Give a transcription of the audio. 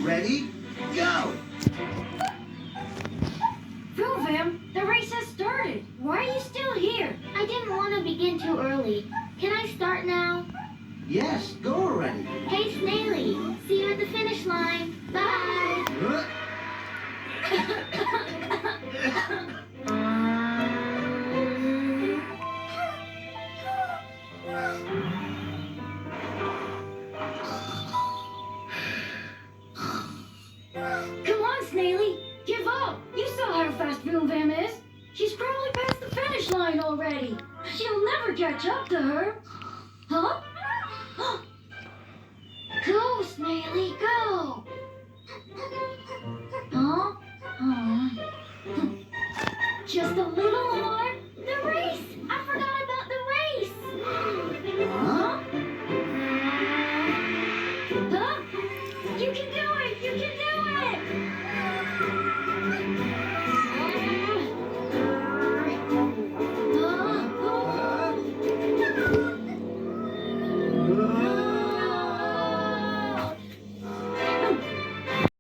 Ready? Go! Vroom, the race has started. Why are you still here? I didn't want to begin too early. Can I start now? Yes, go already. Hey, Snaily. See you at the finish line. Bye. Come on, Snaily. Give up. You saw how fast Vroom is. She's probably past the finish line already. She'll never catch up to her. Huh? Go, Snaily, go. Huh? Oh. Just a little more. The race. I forgot about the race. Huh? Huh? You can do it. You can do it.